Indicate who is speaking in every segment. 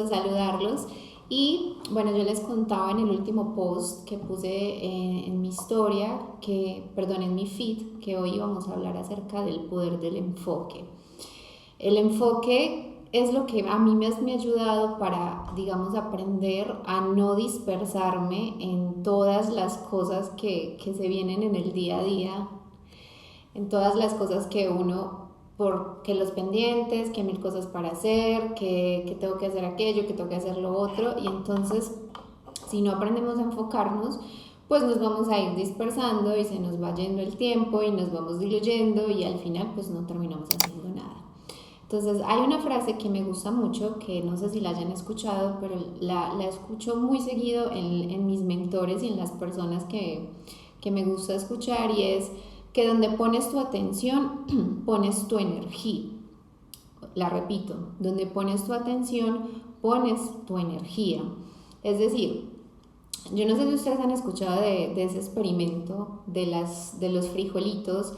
Speaker 1: gusto saludarlos. Y bueno, yo les contaba en el último post que puse en mi historia, en mi feed, que hoy vamos a hablar acerca del poder del enfoque. El enfoque es lo que a mí me ha ayudado para, digamos, aprender a no dispersarme en todas las cosas que se vienen en el día a día, en todas las cosas que uno, porque los pendientes, que mil cosas para hacer, que tengo que hacer aquello, que tengo que hacer lo otro, y entonces si no aprendemos a enfocarnos, pues nos vamos a ir dispersando y se nos va yendo el tiempo y nos vamos diluyendo y al final pues no terminamos haciendo nada. Entonces hay una frase que me gusta mucho, que no sé si la hayan escuchado, pero la escucho muy seguido en mis mentores y en las personas que me gusta escuchar, y es que donde pones tu atención, pones tu energía. La repito, donde pones tu atención, pones tu energía. Es decir, yo no sé si ustedes han escuchado de ese experimento de los frijolitos,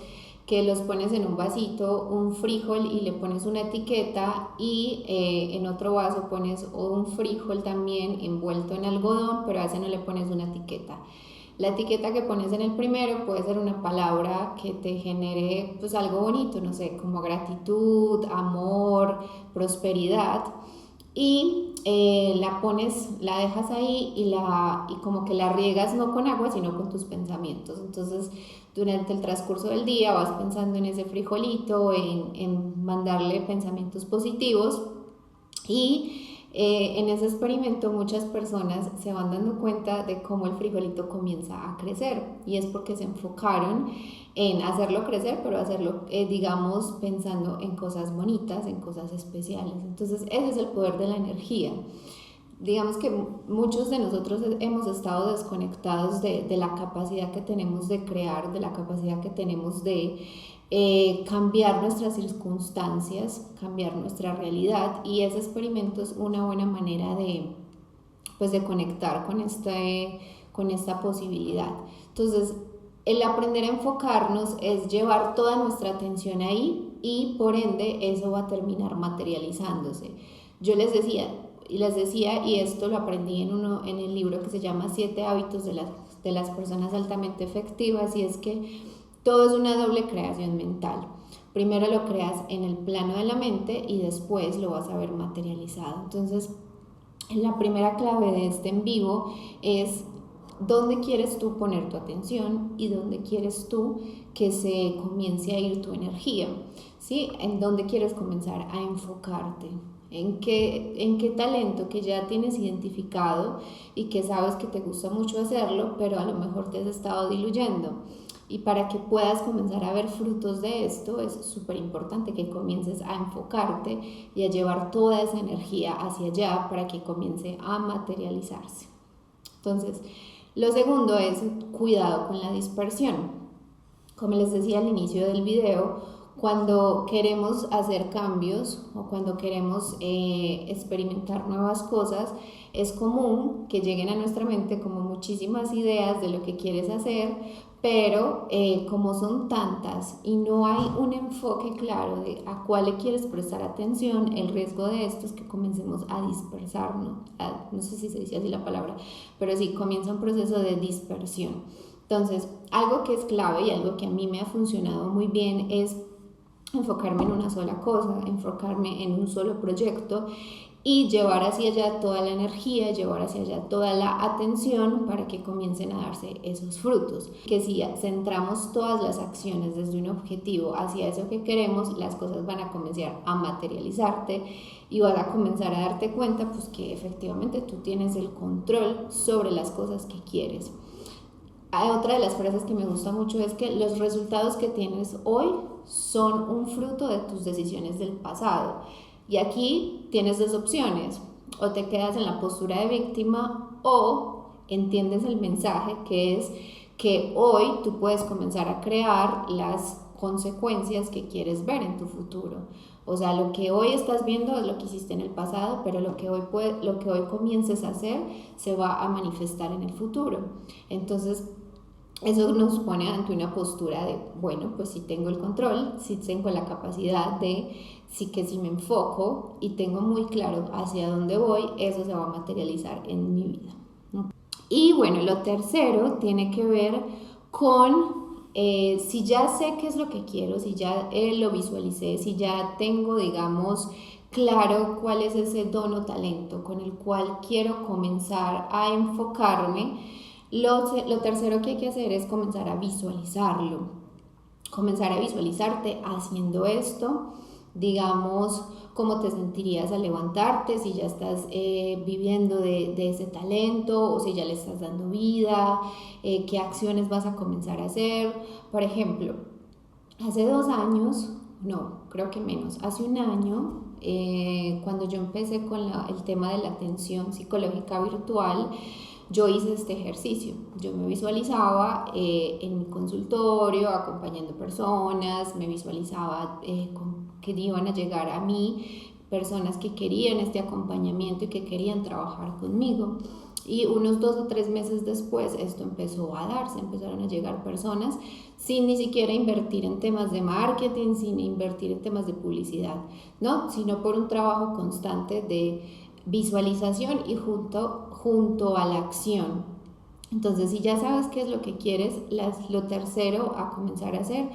Speaker 1: que los pones en un vasito, un frijol, y le pones una etiqueta, y en otro vaso pones un frijol también envuelto en algodón, pero a ese no le pones una etiqueta. La etiqueta que pones en el primero puede ser una palabra que te genere pues algo bonito, no sé, como gratitud, amor, prosperidad, y la dejas ahí y como que la riegas no con agua, sino con tus pensamientos. Entonces, durante el transcurso del día vas pensando en ese frijolito, en mandarle pensamientos positivos, y en ese experimento muchas personas se van dando cuenta de cómo el frijolito comienza a crecer, y es porque se enfocaron en hacerlo crecer, pero hacerlo, digamos, pensando en cosas bonitas, en cosas especiales. Entonces ese es el poder de la energía. Digamos que muchos de nosotros hemos estado desconectados de la capacidad que tenemos de crear, de la capacidad que tenemos de cambiar nuestras circunstancias, cambiar nuestra realidad, y ese experimento es una buena manera de conectar con esta posibilidad. Entonces, el aprender a enfocarnos es llevar toda nuestra atención ahí, y por ende eso va a terminar materializándose. Yo les decía, y esto lo aprendí en el libro que se llama 7 hábitos de las personas altamente efectivas, y es que todo es una doble creación mental. Primero lo creas en el plano de la mente y después lo vas a ver materializado. Entonces, la primera clave de este en vivo es dónde quieres tú poner tu atención y dónde quieres tú que se comience a ir tu energía, ¿sí? En dónde quieres comenzar a enfocarte. ¿En qué talento que ya tienes identificado y que sabes que te gusta mucho hacerlo, pero a lo mejor te has estado diluyendo? Y para que puedas comenzar a ver frutos de esto, es súper importante que comiences a enfocarte y a llevar toda esa energía hacia allá para que comience a materializarse. Entonces, lo segundo es cuidado con la dispersión. Como les decía al inicio del video, cuando queremos hacer cambios o cuando queremos experimentar nuevas cosas, es común que lleguen a nuestra mente como muchísimas ideas de lo que quieres hacer, pero como son tantas y no hay un enfoque claro de a cuál le quieres prestar atención, el riesgo de esto es que comencemos a dispersarnos. No sé si se dice así la palabra, pero sí, comienza un proceso de dispersión. Entonces, algo que es clave y algo que a mí me ha funcionado muy bien es enfocarme en una sola cosa, enfocarme en un solo proyecto y llevar hacia allá toda la energía, llevar hacia allá toda la atención para que comiencen a darse esos frutos. Que si centramos todas las acciones desde un objetivo hacia eso que queremos, las cosas van a comenzar a materializarte y vas a comenzar a darte cuenta pues que efectivamente tú tienes el control sobre las cosas que quieres. Otra de las frases que me gusta mucho es que los resultados que tienes hoy son un fruto de tus decisiones del pasado. Y aquí tienes dos opciones: o te quedas en la postura de víctima o entiendes el mensaje, que es que hoy tú puedes comenzar a crear las consecuencias que quieres ver en tu futuro. O sea, lo que hoy estás viendo es lo que hiciste en el pasado, pero lo que hoy comiences a hacer se va a manifestar en el futuro. Entonces, eso nos pone ante una postura de, bueno, pues si tengo el control, si tengo la capacidad de, sí que si me enfoco y tengo muy claro hacia dónde voy, eso se va a materializar en mi vida, ¿no? Y bueno, lo tercero tiene que ver con si ya sé qué es lo que quiero, si ya lo visualicé, si ya tengo, digamos, claro cuál es ese don o talento con el cual quiero comenzar a enfocarme, lo tercero que hay que hacer es comenzar a visualizarlo, comenzar a visualizarte haciendo esto, digamos, cómo te sentirías al levantarte, si ya estás viviendo de ese talento o si ya le estás dando vida, qué acciones vas a comenzar a hacer. Por ejemplo, hace 2 años, no, creo que menos, hace un año, cuando yo empecé con el tema de la atención psicológica virtual, yo hice este ejercicio. Yo me visualizaba en mi consultorio acompañando personas, me visualizaba que iban a llegar a mí personas que querían este acompañamiento y que querían trabajar conmigo. Y unos 2 o 3 meses después esto empezó a darse, empezaron a llegar personas sin ni siquiera invertir en temas de marketing, sin invertir en temas de publicidad, ¿no? Sino por un trabajo constante de visualización y junto a la acción. Entonces, si ya sabes qué es lo que quieres, lo tercero a comenzar a hacer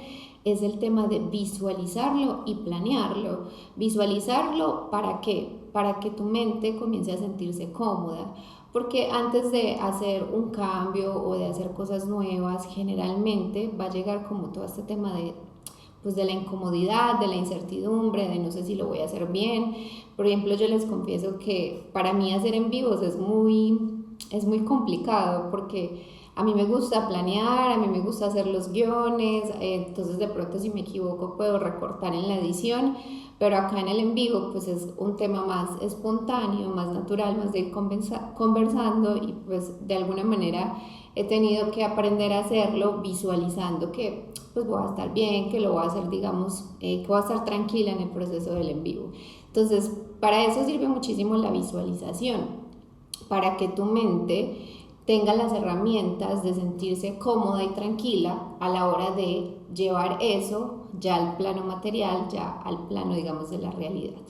Speaker 1: es el tema de visualizarlo y planearlo. Visualizarlo, ¿para qué? Para que tu mente comience a sentirse cómoda. Porque antes de hacer un cambio o de hacer cosas nuevas, generalmente va a llegar como todo este tema de pues de la incomodidad, de la incertidumbre, de no sé si lo voy a hacer bien. Por ejemplo, yo les confieso que para mí hacer en vivos es muy complicado porque a mí me gusta planear, a mí me gusta hacer los guiones, entonces de pronto si me equivoco puedo recortar en la edición, pero acá en el en vivo pues es un tema más espontáneo, más natural, más de ir conversando y pues de alguna manera he tenido que aprender a hacerlo visualizando que pues voy a estar bien, que lo voy a hacer, digamos, que voy a estar tranquila en el proceso del en vivo. Entonces, para eso sirve muchísimo la visualización, para que tu mente tenga las herramientas de sentirse cómoda y tranquila a la hora de llevar eso ya al plano material, ya al plano, digamos, de la realidad.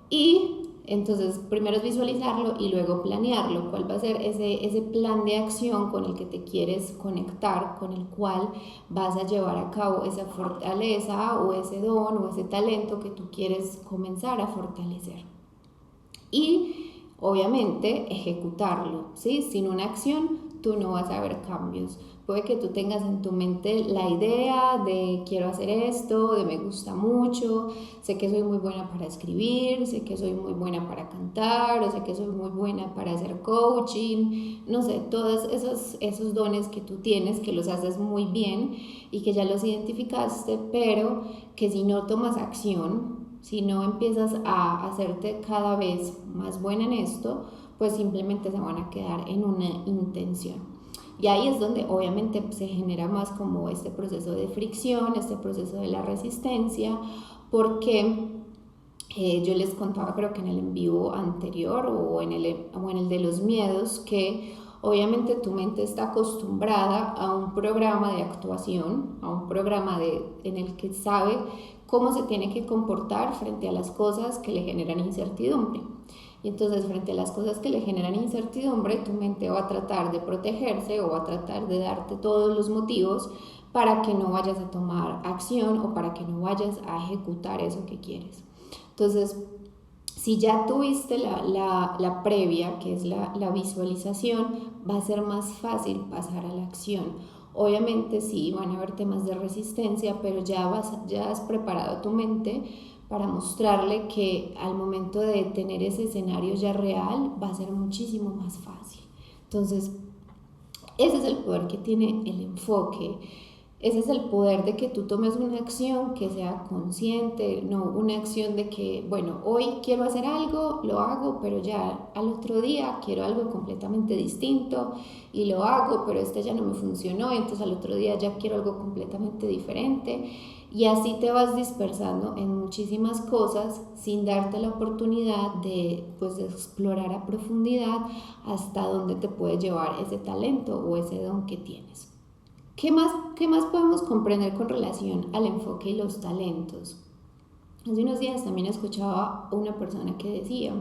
Speaker 1: Y entonces, primero es visualizarlo y luego planearlo. ¿Cuál va a ser ese plan de acción con el que te quieres conectar, con el cual vas a llevar a cabo esa fortaleza o ese don o ese talento que tú quieres comenzar a fortalecer? Y obviamente ejecutarlo, ¿sí? Sin una acción tú no vas a ver cambios. Puede que tú tengas en tu mente la idea de quiero hacer esto, de me gusta mucho, sé que soy muy buena para escribir, sé que soy muy buena para cantar, o sé que soy muy buena para hacer coaching, no sé, todos esos dones que tú tienes, que los haces muy bien y que ya los identificaste, pero que si no tomas acción, si no empiezas a hacerte cada vez más buena en esto, pues simplemente se van a quedar en una intención. Y ahí es donde obviamente se genera más como este proceso de fricción, este proceso de la resistencia, porque yo les contaba, creo que en el en vivo anterior o en el de los miedos, que obviamente tu mente está acostumbrada a un programa de actuación, a un programa en el que sabe cómo se tiene que comportar frente a las cosas que le generan incertidumbre. Y entonces frente a las cosas que le generan incertidumbre, tu mente va a tratar de protegerse o va a tratar de darte todos los motivos para que no vayas a tomar acción o para que no vayas a ejecutar eso que quieres. Entonces, si ya tuviste la previa, que es la visualización, va a ser más fácil pasar a la acción. Obviamente sí, van a haber temas de resistencia, pero ya has preparado tu mente para mostrarle que al momento de tener ese escenario ya real va a ser muchísimo más fácil. Entonces, ese es el poder que tiene el enfoque. Ese es el poder de que tú tomes una acción que sea consciente, no una acción de que, bueno, hoy quiero hacer algo, lo hago, pero ya al otro día quiero algo completamente distinto y lo hago, pero este ya no me funcionó, entonces al otro día ya quiero algo completamente diferente. Y así te vas dispersando en muchísimas cosas sin darte la oportunidad pues, de explorar a profundidad hasta dónde te puede llevar ese talento o ese don que tienes. Qué más podemos comprender con relación al enfoque y los talentos? Hace unos días también escuchaba a una persona que decía,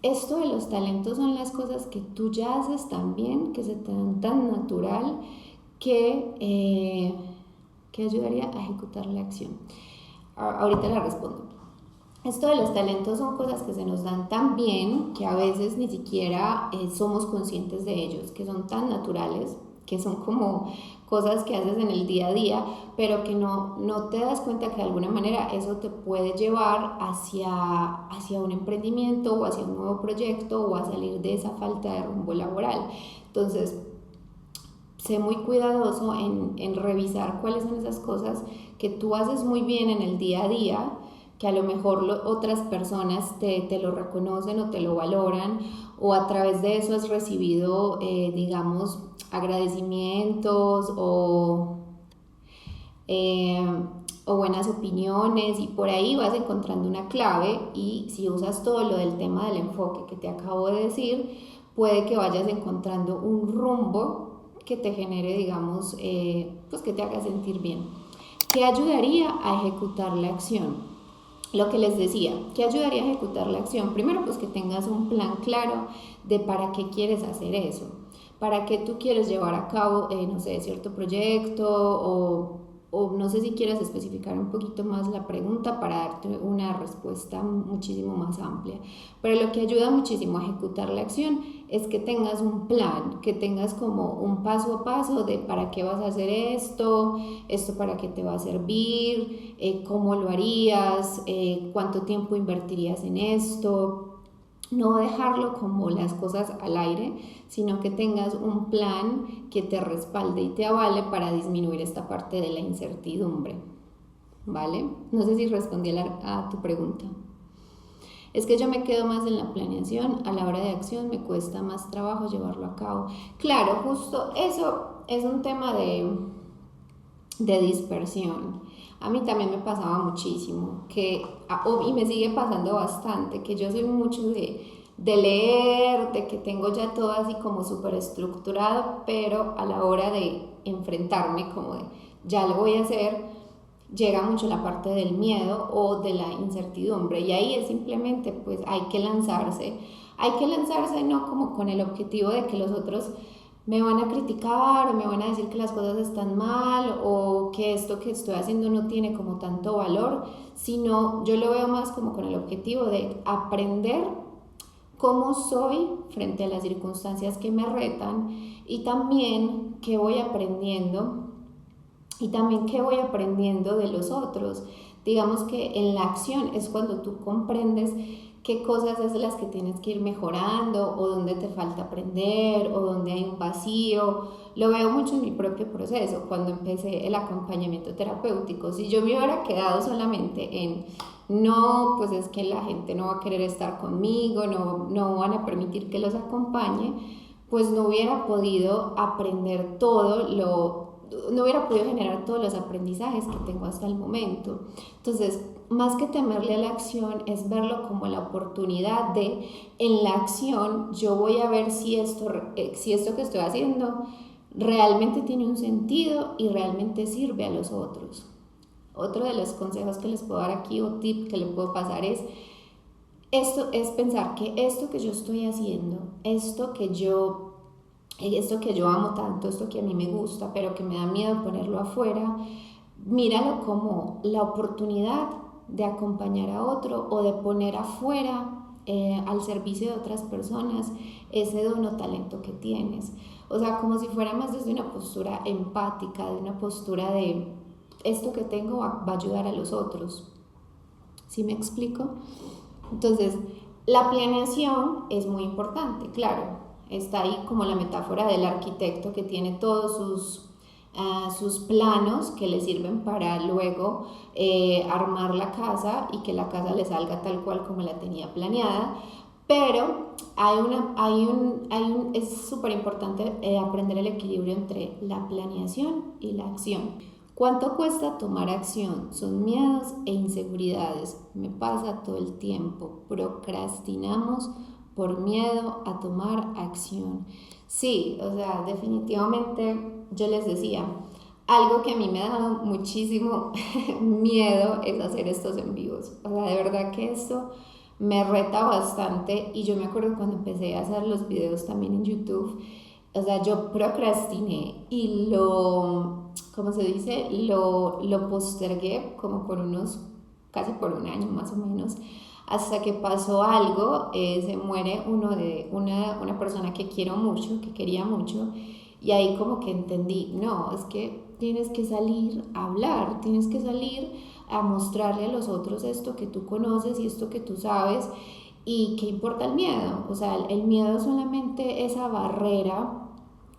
Speaker 1: esto de los talentos son las cosas que tú ya haces tan bien, que se te dan tan natural, que ayudaría a ejecutar la acción. Ahorita la respondo. Esto de los talentos son cosas que se nos dan tan bien que a veces ni siquiera somos conscientes de ellos, que son tan naturales, que son como cosas que haces en el día a día, pero que no te das cuenta que de alguna manera eso te puede llevar hacia un emprendimiento o hacia un nuevo proyecto o a salir de esa falta de rumbo laboral. Entonces, sé muy cuidadoso en revisar cuáles son esas cosas que tú haces muy bien en el día a día, que a lo mejor otras personas te lo reconocen o te lo valoran, o a través de eso has recibido, digamos, agradecimientos o buenas opiniones, y por ahí vas encontrando una clave, y si usas todo lo del tema del enfoque que te acabo de decir, puede que vayas encontrando un rumbo que te genere, digamos, pues que te haga sentir bien. ¿Qué ayudaría a ejecutar la acción? Lo que les decía, ¿qué ayudaría a ejecutar la acción? Primero, pues que tengas un plan claro de para qué quieres hacer eso, para qué tú quieres llevar a cabo, no sé, cierto proyecto, o no sé si quieres especificar un poquito más la pregunta para darte una respuesta muchísimo más amplia. Pero lo que ayuda muchísimo a ejecutar la acción es que tengas un plan, que tengas como un paso a paso de para qué vas a hacer esto para qué te va a servir, cómo lo harías, cuánto tiempo invertirías en esto. No dejarlo como las cosas al aire, sino que tengas un plan que te respalde y te avale para disminuir esta parte de la incertidumbre. ¿Vale? No sé si respondí a tu pregunta. Es que yo me quedo más en la planeación, a la hora de acción me cuesta más trabajo llevarlo a cabo. Claro, justo eso es un tema de dispersión. A mí también me pasaba muchísimo, y me sigue pasando bastante, que yo soy mucho de leer, de que tengo ya todo así como súper estructurado, pero a la hora de enfrentarme, como de ya lo voy a hacer, llega mucho la parte del miedo o de la incertidumbre, y ahí es simplemente pues hay que lanzarse no como con el objetivo de que los otros me van a criticar o me van a decir que las cosas están mal o que esto que estoy haciendo no tiene como tanto valor, sino yo lo veo más como con el objetivo de aprender cómo soy frente a las circunstancias que me retan, y también qué voy aprendiendo de los otros. Digamos que en la acción es cuando tú comprendes qué cosas es las que tienes que ir mejorando, o dónde te falta aprender, o dónde hay un vacío. Lo veo mucho en mi propio proceso, cuando empecé el acompañamiento terapéutico. Si yo me hubiera quedado solamente en no, pues es que la gente no va a querer estar conmigo, no van a permitir que los acompañe, pues no hubiera podido aprender no hubiera podido generar todos los aprendizajes que tengo hasta el momento. Entonces, más que temerle a la acción, es verlo como la oportunidad de, en la acción, yo voy a ver si esto que estoy haciendo realmente tiene un sentido y realmente sirve a los otros. Otro de los consejos que les puedo dar aquí, o tip que les puedo pasar, es pensar que esto que yo estoy haciendo, esto que yo amo tanto, esto que a mí me gusta, pero que me da miedo ponerlo afuera, míralo como la oportunidad de acompañar a otro o de poner afuera, al servicio de otras personas, ese don o talento que tienes. O sea, como si fuera más desde una postura empática, de una postura de esto que tengo va a ayudar a los otros. ¿Sí me explico? Entonces, la planeación es muy importante, claro. Está ahí como la metáfora del arquitecto que tiene todos sus planos que le sirven para luego armar la casa y que la casa le salga tal cual como la tenía planeada. Pero es súper importante aprender el equilibrio entre la planeación y la acción. ¿Cuánto cuesta tomar acción? Son miedos e inseguridades. Me pasa todo el tiempo. Procrastinamos por miedo a tomar acción. Sí, o sea, definitivamente yo les decía, algo que a mí me ha dado muchísimo miedo es hacer estos en vivos. O sea, de verdad que esto me reta bastante y yo me acuerdo cuando empecé a hacer los videos también en YouTube, o sea, yo procrastiné y ¿cómo se dice? Lo postergué como casi por un año más o menos, hasta que pasó algo, se muere una persona que quiero mucho, que quería mucho, y ahí como que entendí, no, es que tienes que salir a hablar, tienes que salir a mostrarle a los otros esto que tú conoces y esto que tú sabes. ¿Y qué importa el miedo? O sea, el miedo es solamente esa barrera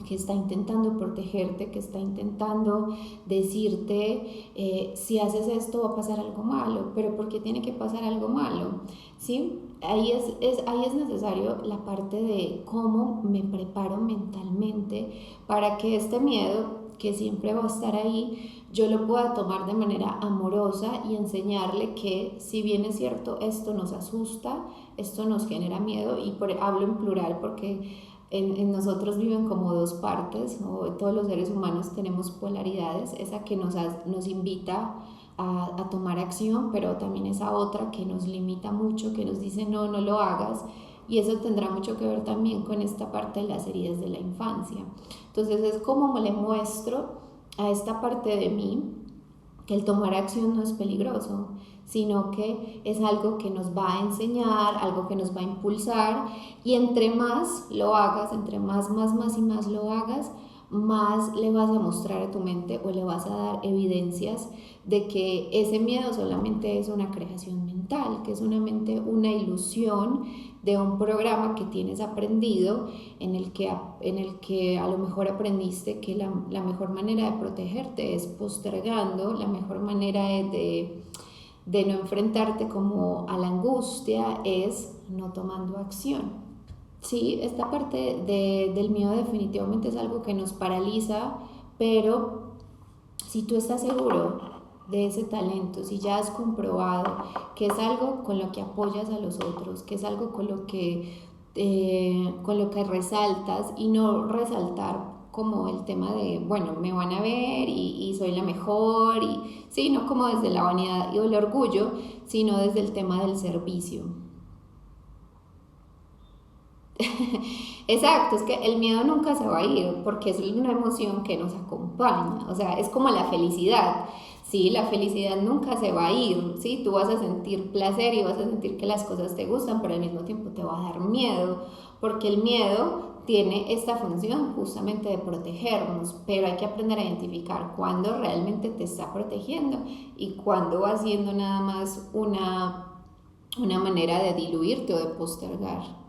Speaker 1: que está intentando protegerte, que está intentando decirte, si haces esto va a pasar algo malo, pero ¿por qué tiene que pasar algo malo? ¿Sí? Ahí es necesario la parte de cómo me preparo mentalmente para que este miedo, que siempre va a estar ahí, yo lo pueda tomar de manera amorosa y enseñarle que, si bien es cierto, esto nos asusta, esto nos genera miedo, y hablo en plural porque en nosotros viven como dos partes, o todos los seres humanos tenemos polaridades, esa que nos invita a tomar acción, pero también esa otra que nos limita mucho, que nos dice no, no lo hagas, y eso tendrá mucho que ver también con esta parte de las heridas de la infancia. Entonces es como le muestro a esta parte de mí que el tomar acción no es peligroso, sino que es algo que nos va a enseñar, algo que nos va a impulsar, y entre más lo hagas, entre más y más lo hagas, más le vas a mostrar a tu mente o le vas a dar evidencias de que ese miedo solamente es una creación mental, que es solamente una ilusión de un programa que tienes aprendido, en el que a lo mejor aprendiste que la mejor manera de protegerte es postergando, la mejor manera de no enfrentarte como a la angustia es no tomando acción. Sí, esta parte del miedo definitivamente es algo que nos paraliza, pero si tú estás seguro de ese talento, si ya has comprobado que es algo con lo que apoyas a los otros, que es algo con lo que resaltas, y no resaltar como el tema de, bueno, me van a ver y soy la mejor, y sí, no como desde la vanidad y el orgullo, sino desde el tema del servicio. Exacto, es que el miedo nunca se va a ir porque es una emoción que nos acompaña, o sea, es como la felicidad, ¿sí? La felicidad nunca se va a ir, ¿sí? Tú vas a sentir placer y vas a sentir que las cosas te gustan, pero al mismo tiempo te va a dar miedo, porque el miedo tiene esta función justamente de protegernos, pero hay que aprender a identificar cuándo realmente te está protegiendo y cuándo va siendo nada más una manera de diluirte o de postergar.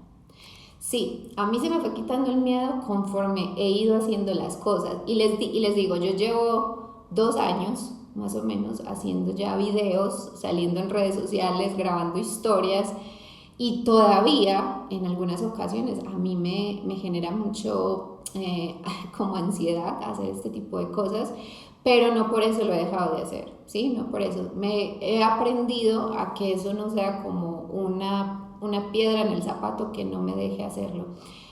Speaker 1: Sí, a mí se me fue quitando el miedo conforme he ido haciendo las cosas. Y les digo, yo llevo 2 años más o menos haciendo ya videos, saliendo en redes sociales, grabando historias, y todavía en algunas ocasiones a mí me genera mucho como ansiedad hacer este tipo de cosas, pero no por eso lo he dejado de hacer, ¿sí? No por eso. Me he aprendido a que eso no sea como una piedra en el zapato que no me deje hacerlo.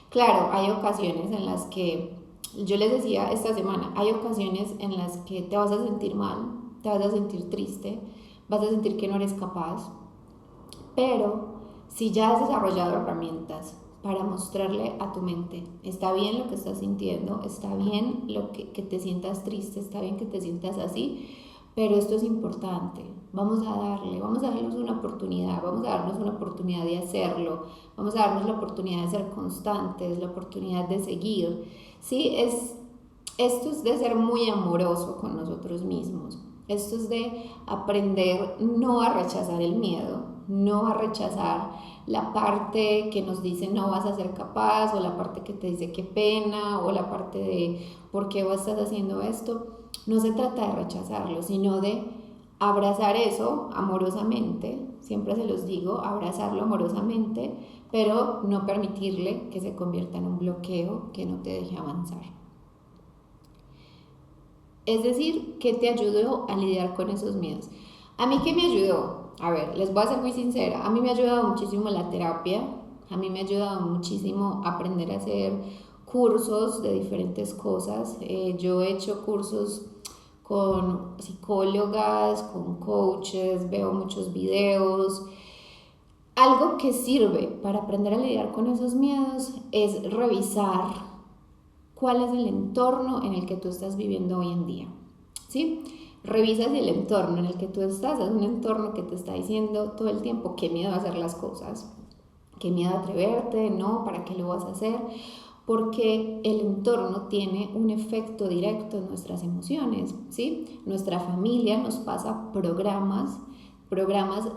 Speaker 1: Claro, hay ocasiones en las que, yo les decía esta semana, hay ocasiones en las que te vas a sentir mal, te vas a sentir triste, vas a sentir que no eres capaz, pero si ya has desarrollado herramientas para mostrarle a tu mente, está bien lo que estás sintiendo, está bien que te sientas triste, está bien que te sientas así, pero esto es importante, vamos a darnos una oportunidad, vamos a darnos una oportunidad de hacerlo, vamos a darnos la oportunidad de ser constantes, la oportunidad de seguir, ¿sí? Esto es de ser muy amoroso con nosotros mismos, esto es de aprender no a rechazar el miedo, no a rechazar la parte que nos dice no vas a ser capaz, o la parte que te dice qué pena, o la parte de por qué vos estás haciendo esto. No se trata de rechazarlo, sino de abrazar eso amorosamente, siempre se los digo, abrazarlo amorosamente, pero no permitirle que se convierta en un bloqueo que no te deje avanzar. Es decir, ¿qué te ayudó a lidiar con esos miedos? ¿A mí qué me ayudó? A ver, les voy a ser muy sincera, a mí me ha ayudado muchísimo la terapia, a mí me ha ayudado muchísimo aprender a hacer cursos de diferentes cosas. Yo he hecho cursos con psicólogas, con coaches, veo muchos videos. Algo que sirve para aprender a lidiar con esos miedos es revisar cuál es el entorno en el que tú estás viviendo hoy en día, ¿sí? Revisa si el entorno en el que tú estás es un entorno que te está diciendo todo el tiempo qué miedo a hacer las cosas, qué miedo a atreverte, no, ¿para qué lo vas a hacer? Porque el entorno tiene un efecto directo en nuestras emociones, ¿sí? Nuestra familia nos pasa programas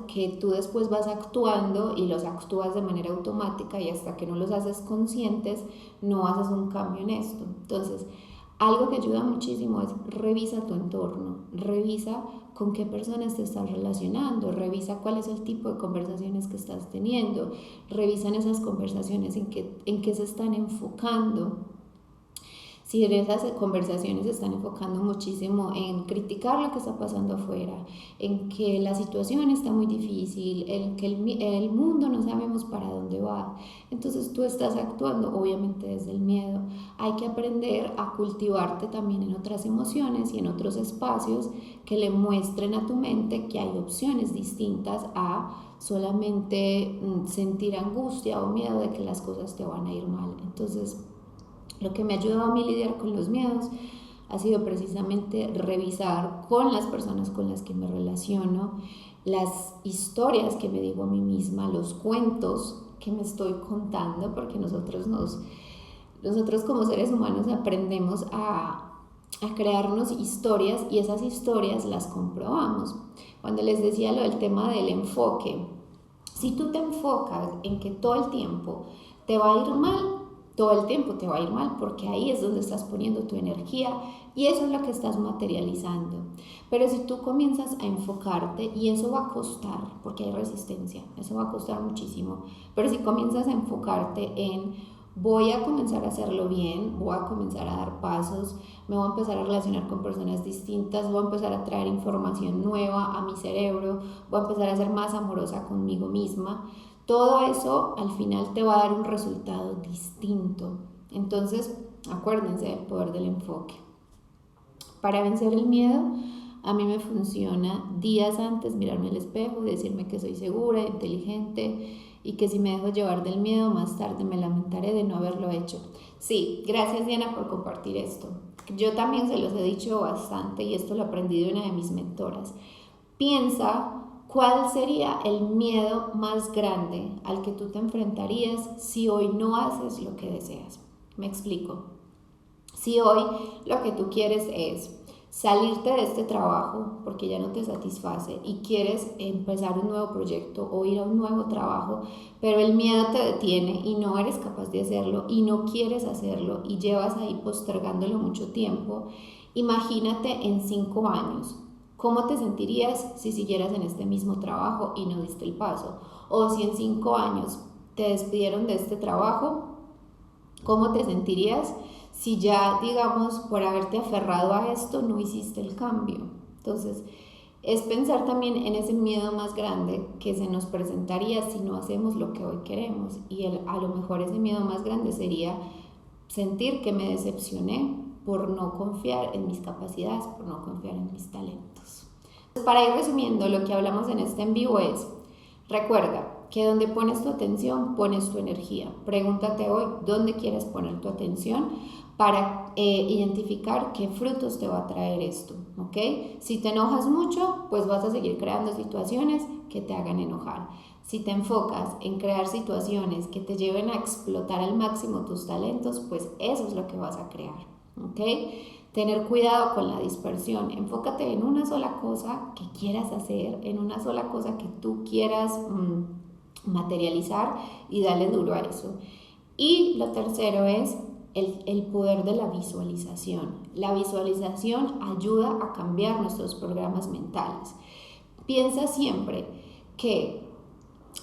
Speaker 1: que tú después vas actuando y los actúas de manera automática y hasta que no los haces conscientes no haces un cambio en esto. Entonces, algo que ayuda muchísimo es revisa tu entorno, revisa con qué personas te estás relacionando, revisa cuál es el tipo de conversaciones que estás teniendo, revisa en esas conversaciones en qué se están enfocando. Si en esas conversaciones se están enfocando muchísimo en criticar lo que está pasando afuera, en que la situación está muy difícil, en que el mundo no sabemos para dónde va, entonces tú estás actuando obviamente desde el miedo. Hay que aprender a cultivarte también en otras emociones y en otros espacios que le muestren a tu mente que hay opciones distintas a solamente sentir angustia o miedo de que las cosas te van a ir mal. Entonces, lo que me ha ayudado a mí a lidiar con los miedos ha sido precisamente revisar con las personas con las que me relaciono, las historias que me digo a mí misma, los cuentos que me estoy contando, porque nosotros como seres humanos aprendemos a crearnos historias y esas historias las comprobamos. Cuando les decía lo del tema del enfoque, si tú te enfocas en que todo el tiempo te va a ir mal, todo el tiempo te va a ir mal porque ahí es donde estás poniendo tu energía y eso es lo que estás materializando. Pero si tú comienzas a enfocarte, y eso va a costar porque hay resistencia, eso va a costar muchísimo, pero si comienzas a enfocarte en voy a comenzar a hacerlo bien, voy a comenzar a dar pasos, me voy a empezar a relacionar con personas distintas, voy a empezar a traer información nueva a mi cerebro, voy a empezar a ser más amorosa conmigo misma, todo eso al final te va a dar un resultado distinto. Entonces, acuérdense del poder del enfoque. Para vencer el miedo, a mí me funciona días antes mirarme al espejo, decirme que soy segura, inteligente y que si me dejo llevar del miedo, más tarde me lamentaré de no haberlo hecho. Sí, gracias Diana por compartir esto. Yo también se los he dicho bastante y esto lo aprendí de una de mis mentoras. Piensa ¿cuál sería el miedo más grande al que tú te enfrentarías si hoy no haces lo que deseas? Me explico. Si hoy lo que tú quieres es salirte de este trabajo porque ya no te satisface y quieres empezar un nuevo proyecto o ir a un nuevo trabajo, pero el miedo te detiene y no eres capaz de hacerlo y no quieres hacerlo y llevas ahí postergándolo mucho tiempo, imagínate en 5 años. ¿Cómo te sentirías si siguieras en este mismo trabajo y no diste el paso? O si en 5 años te despidieron de este trabajo, ¿cómo te sentirías si ya, digamos, por haberte aferrado a esto no hiciste el cambio? Entonces, es pensar también en ese miedo más grande que se nos presentaría si no hacemos lo que hoy queremos. Y a lo mejor ese miedo más grande sería sentir que me decepcioné por no confiar en mis capacidades, por no confiar en mis talentos. Para ir resumiendo, lo que hablamos en este en vivo es, recuerda que donde pones tu atención, pones tu energía. Pregúntate hoy dónde quieres poner tu atención para identificar qué frutos te va a traer esto, ¿ok? Si te enojas mucho, pues vas a seguir creando situaciones que te hagan enojar. Si te enfocas en crear situaciones que te lleven a explotar al máximo tus talentos, pues eso es lo que vas a crear, ¿ok? Tener cuidado con la dispersión. Enfócate en una sola cosa que quieras hacer, en una sola cosa que tú quieras materializar y dale duro a eso. Y lo tercero es el poder de la visualización. La visualización ayuda a cambiar nuestros programas mentales. Piensa siempre que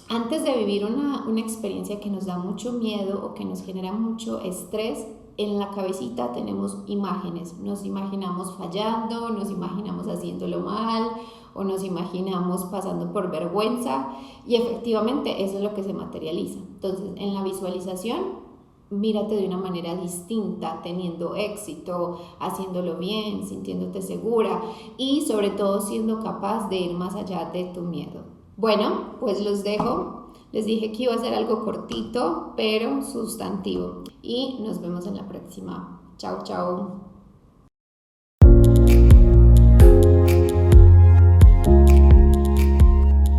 Speaker 1: antes de vivir una experiencia que nos da mucho miedo o que nos genera mucho estrés, en la cabecita tenemos imágenes. Nos imaginamos fallando, nos imaginamos haciéndolo mal o nos imaginamos pasando por vergüenza y efectivamente eso es lo que se materializa. Entonces, en la visualización mírate de una manera distinta, teniendo éxito, haciéndolo bien, sintiéndote segura y sobre todo siendo capaz de ir más allá de tu miedo. Bueno, pues los dejo. Les dije que iba a ser algo cortito, pero sustantivo. Y nos vemos en la próxima. Chao, chao.